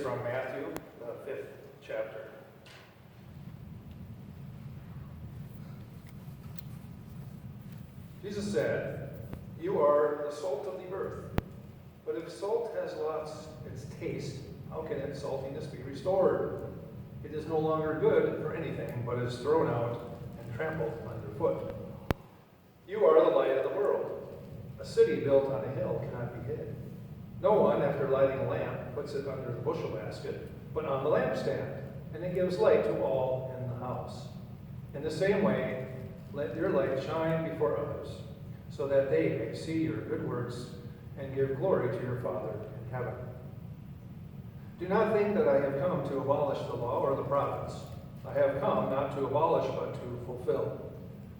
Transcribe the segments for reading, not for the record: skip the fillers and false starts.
from Matthew, the 5th chapter. Jesus said, "You are the salt of the earth. But if salt has lost its taste, how can its saltiness be restored? It is no longer good for anything, but is thrown out and trampled underfoot. You are the light of the world. A city built on a hill cannot be hid. No one, after lighting a lamp, puts it under the bushel basket, but on the lampstand, and it gives light to all in the house. In the same way, let your light shine before others, so that they may see your good works and give glory to your Father in heaven. Do not think that I have come to abolish the law or the prophets. I have come not to abolish, but to fulfill.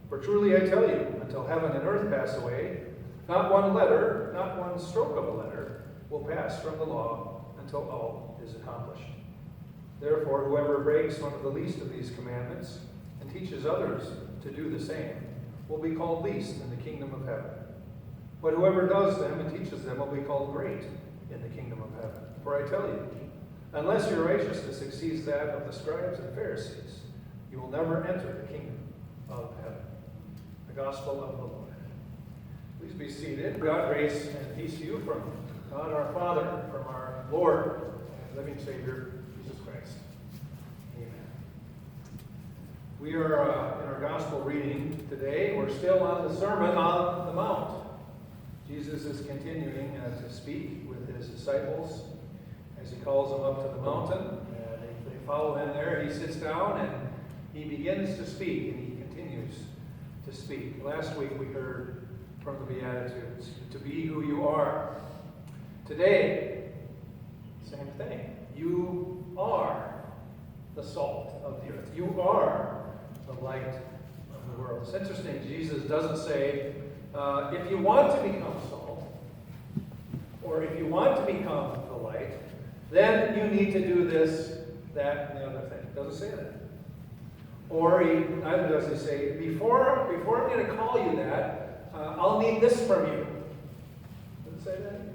For truly I tell you, until heaven and earth pass away, not one letter, not one stroke of a letter, will pass from the law until all is accomplished. Therefore, whoever breaks one of the least of these commandments and teaches others to do the same will be called least in the kingdom of heaven. But whoever does them and teaches them will be called great in the kingdom of heaven. For I tell you, unless your righteousness exceeds that of the scribes and Pharisees, you will never enter the kingdom of heaven." The gospel of the Lord. Please be seated. God, grace and peace to you from God our Father, from our Lord and living Savior, Jesus Christ. Amen. We are in our gospel reading today. We're still on the Sermon on the Mount. Jesus is continuing to speak with his disciples as he calls them up to the mountain. They follow him there. He sits down and he begins to speak, and he continues to speak. Last week we heard from the Beatitudes, to be who you are. Today, same thing. You are the salt of the earth. You are the light of the world. It's interesting. Jesus doesn't say, if you want to become salt, or if you want to become the light, then you need to do this, that, and the other thing. It doesn't say that. Or neither does he say, before I'm going to call you that, I'll need this from you. Doesn't say that either.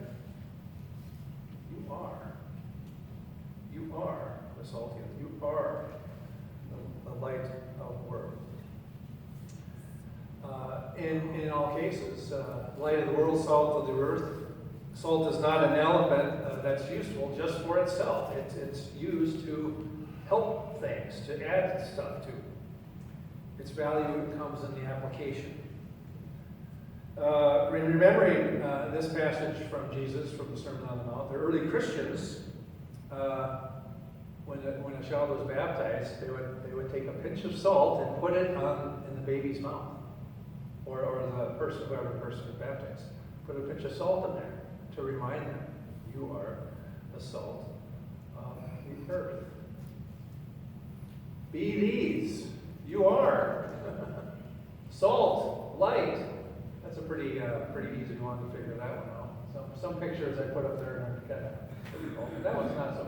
You are the salt of the earth. You are the light of the world. In all cases, light of the world, salt of the earth. Salt is not an element that's useful just for itself. It's used to help things, to add stuff to. Its value comes in the application. Remembering this passage from Jesus, from the Sermon on the Mount, the early Christians, when a child was baptized, they would take a pinch of salt and put it in the baby's mouth. Or whoever the person was baptized. Put a pinch of salt in there to remind them, you are the salt of the earth. Be these. You are. Salt, light. That's a pretty easy one to figure that one out. Some pictures I put up there are kind of, that one's not so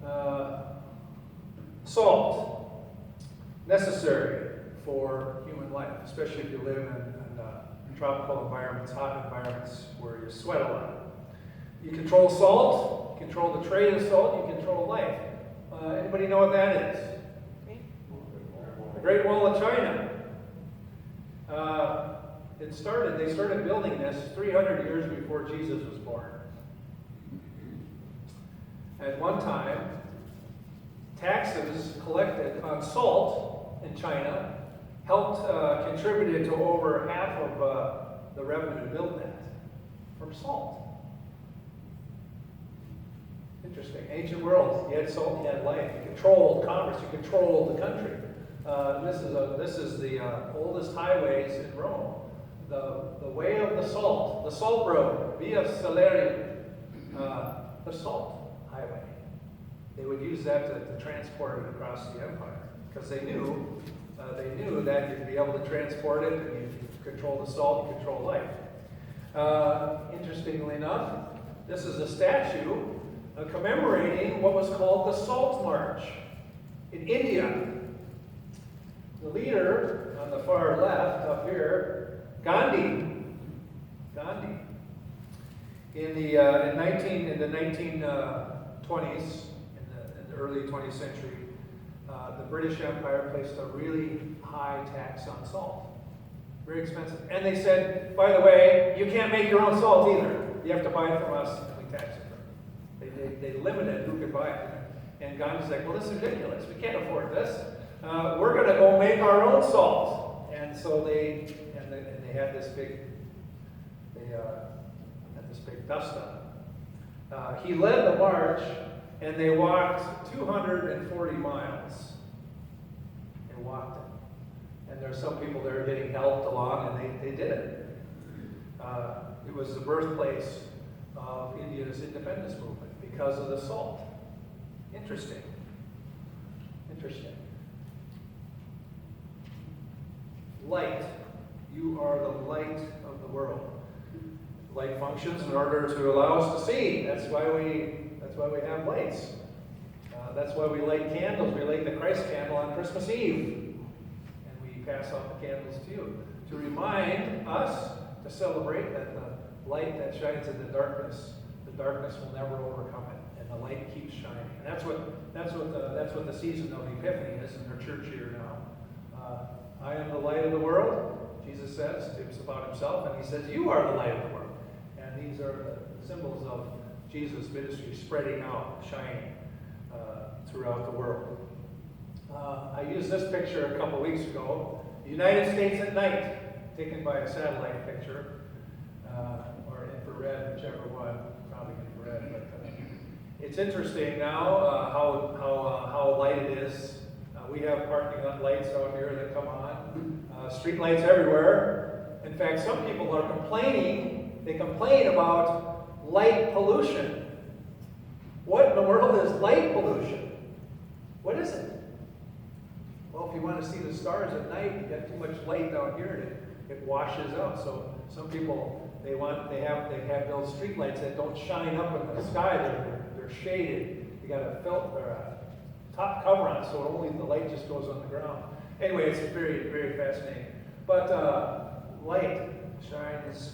bad. Salt. Necessary for human life, especially if you live in tropical environments, hot environments where you sweat a lot. You control salt, you control the trade of salt, you control life. Anybody know what that is? The Great Wall of China. They started building this 300 years before Jesus was born. At one time, taxes collected on salt in China contributed to over half of the revenue to build that from salt. Interesting. Ancient world, you had salt, you had life. You controlled commerce, you controlled the country. This is the oldest highways in Rome. The way of the salt road, Via Salarium, the salt highway. They would use that to transport it across the empire because they knew that you'd be able to transport it, and you control the salt, you control life. Interestingly enough, this is a statue commemorating what was called the Salt March in India. The leader on the far left up here, Gandhi. In the 20s, in the early 20th century, the British Empire placed a really high tax on salt. Very expensive. And they said, by the way, you can't make your own salt either. You have to buy it from us, and we tax it from you. They limited who could buy it. And Gandhi's like, well, this is ridiculous. We can't afford this. We're going to go make our own salt. And so they had this big, dust up. He led the march, and they walked 240 miles. They walked it. And there's some people there getting helped along, and they did it. It was the birthplace of India's independence movement because of the salt. Interesting. Interesting. Light. You are the light of the world. Light functions in order to allow us to see. That's why we have lights. That's why we light candles. We light the Christ candle on Christmas Eve. And we pass out the candles to you. To remind us to celebrate that the light that shines in the darkness will never overcome it. And the light keeps shining. And that's what the season of Epiphany is in our church here now. I am the light of the world, Jesus says. It's about himself. And he says, you are the light of the world. And these are the symbols of Jesus' ministry spreading out, shining throughout the world. I used this picture a couple weeks ago. The United States at night, taken by a satellite picture, or infrared, whichever one, probably infrared. But it's interesting now how light it is. We have parking lot lights out here that come on, street lights everywhere. In fact, some people are complaining. They complain about light pollution. What in the world is light pollution? What is it? Well, if you want to see the stars at night, you get too much light down here, and it washes out. So some people they have those street lights that don't shine up in the sky. They're shaded. You got a top cover on, so only the light just goes on the ground. Anyway, it's very, very fascinating. But light shines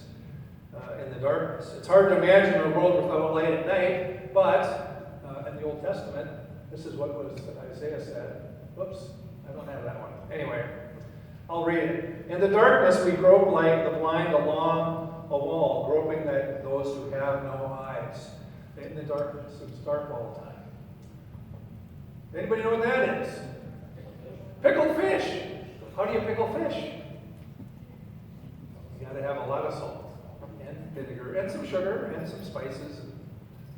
in the darkness. It's hard to imagine a world without light at night, but in the Old Testament, this is what Isaiah said. Whoops, I don't have that one. Anyway, I'll read it. In the darkness we grope like the blind along a wall, groping like those who have no eyes. In the darkness, it's dark all the time. Anybody know what that is? Pickled fish. How do you pickle fish? You got to have a lot of salt and vinegar and some sugar and some spices,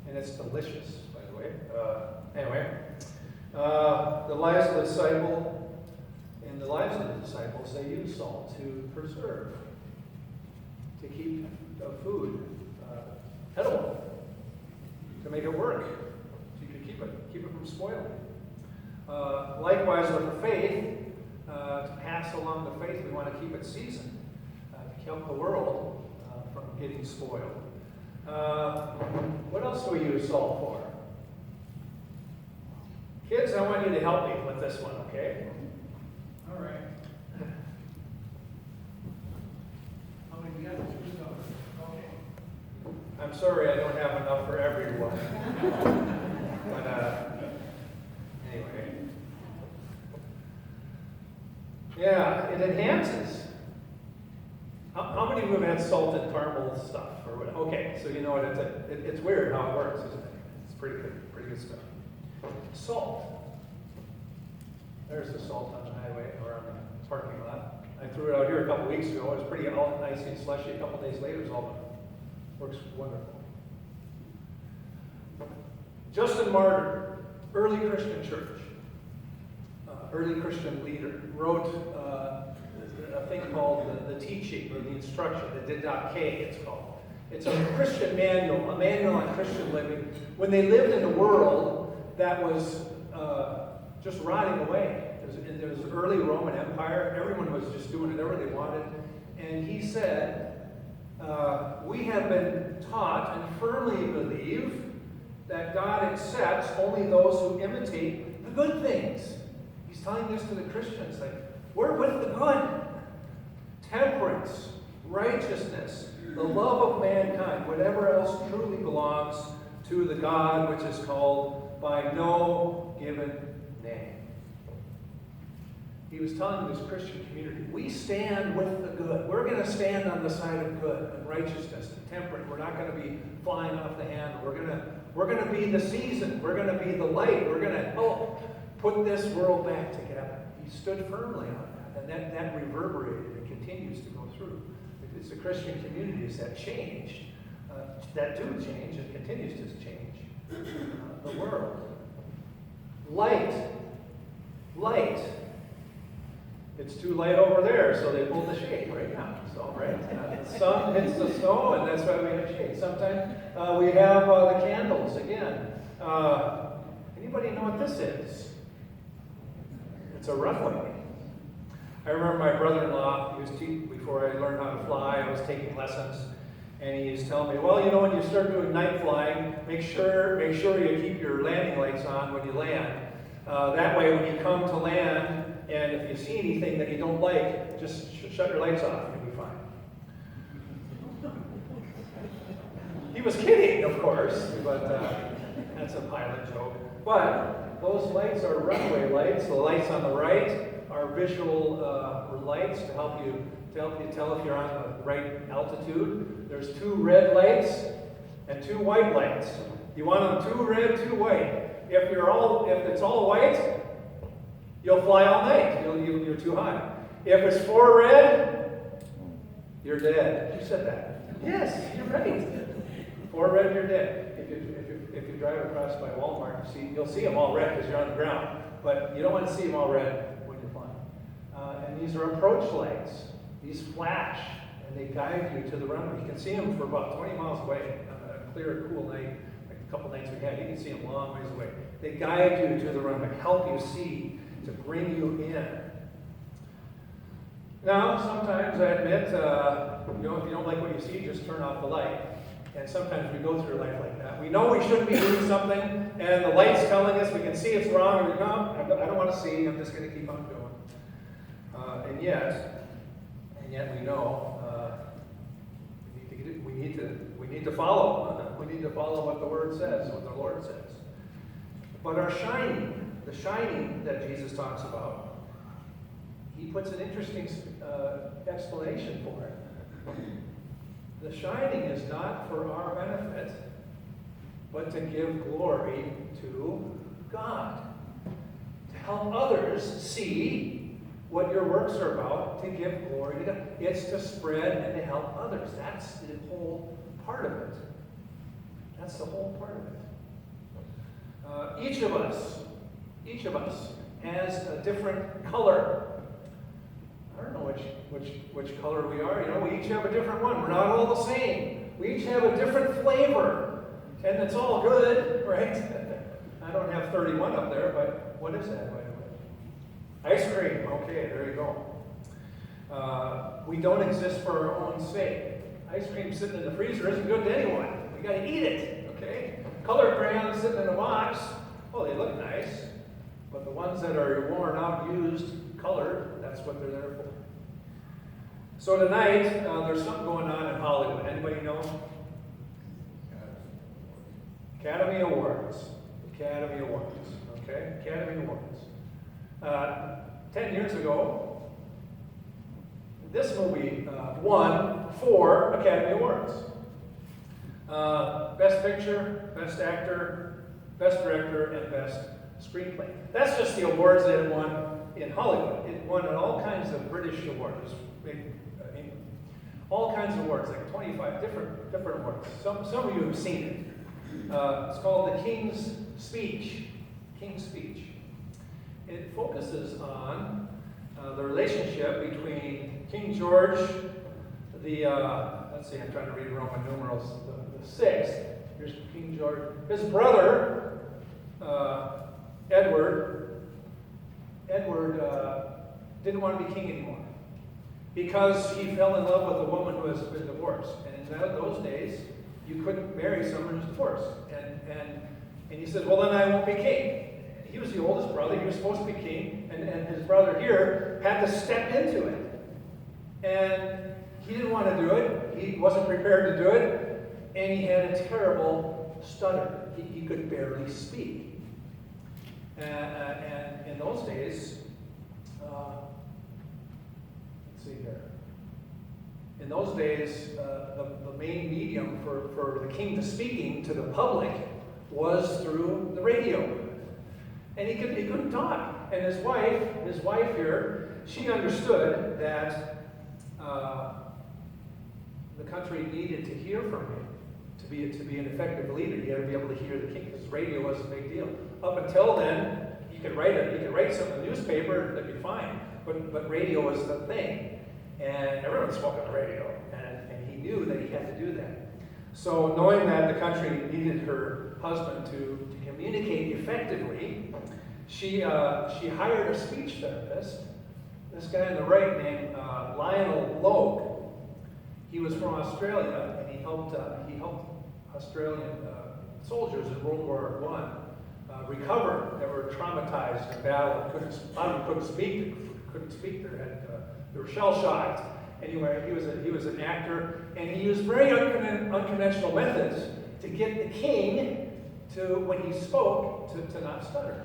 and it's delicious, by the way. Anyway, the lives of the disciples, they use salt to preserve, to keep food edible, to make it work, so you can keep it from spoiling. Likewise with the faith, to pass along the faith, we want to keep it seasoned, to keep the world from getting spoiled. What else do we use salt for? Kids, I want you to help me with this one, okay? All right. How many do you got? Okay. I'm sorry I don't have enough for everyone. But, anyway. Yeah, it enhances. How many of you have had salted caramel stuff? Okay, so you know what, it's weird how it works, isn't it? It's pretty good stuff. Salt. There's the salt on the highway or on the parking lot. I threw it out here a couple weeks ago. It was pretty all nice and slushy. A couple days later, it's all done. Works wonderful. Justin Martyr, early Christian church, early Christian leader, wrote a thing called the teaching or the instruction, the Didache, it's called. It's a Christian manual, a manual on Christian living. When they lived in a world that was just rotting away. There was early Roman Empire. Everyone was just doing whatever they wanted. And he said, we have been taught and firmly believe that God accepts only those who imitate the good things. He's telling this to the Christians, like, we're with the good. Temperance, righteousness, the love of mankind, whatever else truly belongs to the God which is called by no given name. He was telling this Christian community, we stand with the good. We're going to stand on the side of good and righteousness and temperance. We're not going to be flying off the handle. We're going to be the season. We're going to be the light. We're going to help put this world back together. He stood firmly on that, and that reverberated and continues to go through. It's the Christian communities that changed, that do change and continues to change the world. Light. It's too light over there, so they pulled the shade right now. So, right? The sun hits the snow, and that's why we have shade. Sometimes we have the candles again. Anybody know what this is? It's a runway. I remember my brother-in-law, before I learned how to fly, I was taking lessons, and he was telling me, well, when you start doing night flying, make sure you keep your landing lights on when you land. That way, when you come to land, and if you see anything that you don't like, just shut your lights off and you'll be fine. He was kidding, of course, but that's a pilot joke. But those lights are runway lights. The lights on the right are visual lights to help you tell if you're on the right altitude. There's 2 red lights and 2 white lights. You want them 2 red, 2 white. If it's all white, you'll fly all night. You're too high. If it's 4 red, you're dead. Who said that? Yes, you're right. 4 red, you're dead. If you drive across by Walmart, you'll see them all red because you're on the ground. But you don't want to see them all red when you're flying. And these are approach lights. These flash, and they guide you to the runway. You can see them for about 20 miles away on a clear, cool night. A couple nights we had, you can see them a long ways away. They guide you to the runway, help you see, to bring you in. Now, sometimes I admit, if you don't like what you see, just turn off the light. And sometimes we go through life like that. We know we shouldn't be doing something, and the light's telling us we can see it's wrong, and we go, I don't want to see, I'm just going to keep on going. And yet we know we need to follow. We need to follow what the Word says, what the Lord says. But our the shining that Jesus talks about, he puts an interesting explanation for it. The shining is not for our benefit, but to give glory to God. To help others see what your works are about, to give glory to God. It's to spread and to help others. That's the whole part of it. That's the whole part of it. Each of us has a different color. I don't know which color we are. We each have a different one. We're not all the same. We each have a different flavor. And it's all good, right? I don't have 31 up there, but what is that, by the way? Ice cream. Okay, there you go. We don't exist for our own sake. Ice cream sitting in the freezer isn't good to anyone. We got to eat it, okay? Color crayons sitting in a box, oh, they look nice. But the ones that are worn out, used, colored, that's what they're there for. So tonight, there's something going on in Hollywood. Anybody know? Academy Awards. Academy Awards. Okay? Academy Awards. 10 years ago, this movie won 4 Academy Awards. Best Picture, Best Actor, Best Director, and Best Screenplay. That's just the awards that it won in Hollywood. It won all kinds of British awards. All kinds of awards, like 25 different awards. Some of you have seen it. It's called The King's Speech. King's Speech. It focuses on the relationship between King George, let's see, I'm trying to read Roman numerals, the 6th. Here's King George. His brother, Edward didn't want to be king anymore because he fell in love with a woman who has been divorced. And in those days, you couldn't marry someone who's divorced. And he said, well, then I won't be king. He was the oldest brother. He was supposed to be king. And his brother here had to step into it. And he didn't want to do it. He wasn't prepared to do it. And he had a terrible stuttered. He could barely speak. And in those days, let's see here. In those days, the main medium for the king to speaking to the public was through the radio. And he couldn't talk. And his wife here, she understood that the country needed to hear from him to be an effective leader. He had to be able to hear the king, because radio was a big deal. Up until then, he could write something in the newspaper, that'd be fine. But radio was the thing. And everyone spoke on the radio. And he knew that he had to do that. So knowing that the country needed her husband to communicate effectively, she hired a speech therapist, this guy on the right named Lionel Logue. He was from Australia, and he helped Australian soldiers in World War I recover. They were traumatized in battle. A lot of them couldn't speak. They were shell shocked. Anyway, he was an actor, and he used very unconventional methods to get the king to, when he spoke, to not stutter.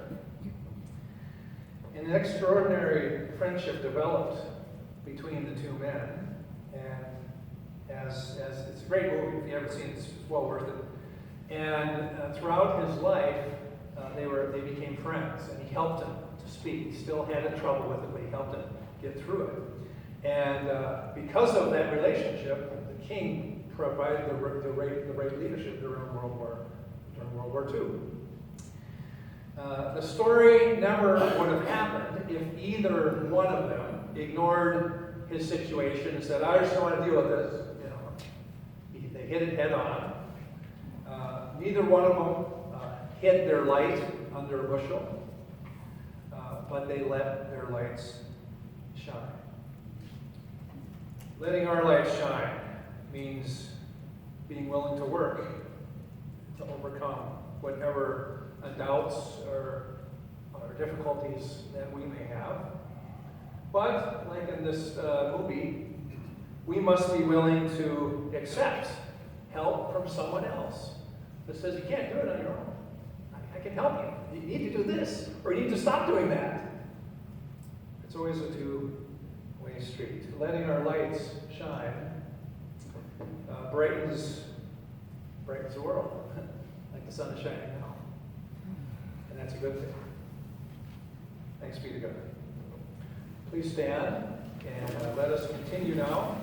And an extraordinary friendship developed between the two men, and as it's a great movie. If you haven't seen it, it's well worth it. And throughout his life, they became friends, and he helped him to speak. He still had trouble with it, but he helped him get through it. And because of that relationship, the king provided the right leadership during World War II. The story never would have happened if either one of them ignored his situation and said, "I just don't want to deal with this." They hit it head on. Neither one of them hid their light under a bushel, but they let their lights shine. Letting our light shine means being willing to work to overcome whatever doubts or difficulties that we may have. But, like in this movie, we must be willing to accept help from someone else that says, you can't do it on your own. I can help you. You need to do this, or you need to stop doing that. It's always a two-way street. Letting our lights shine brightens the world, like the sun is shining now. And that's a good thing. Thanks be to God. Please stand, and let us continue now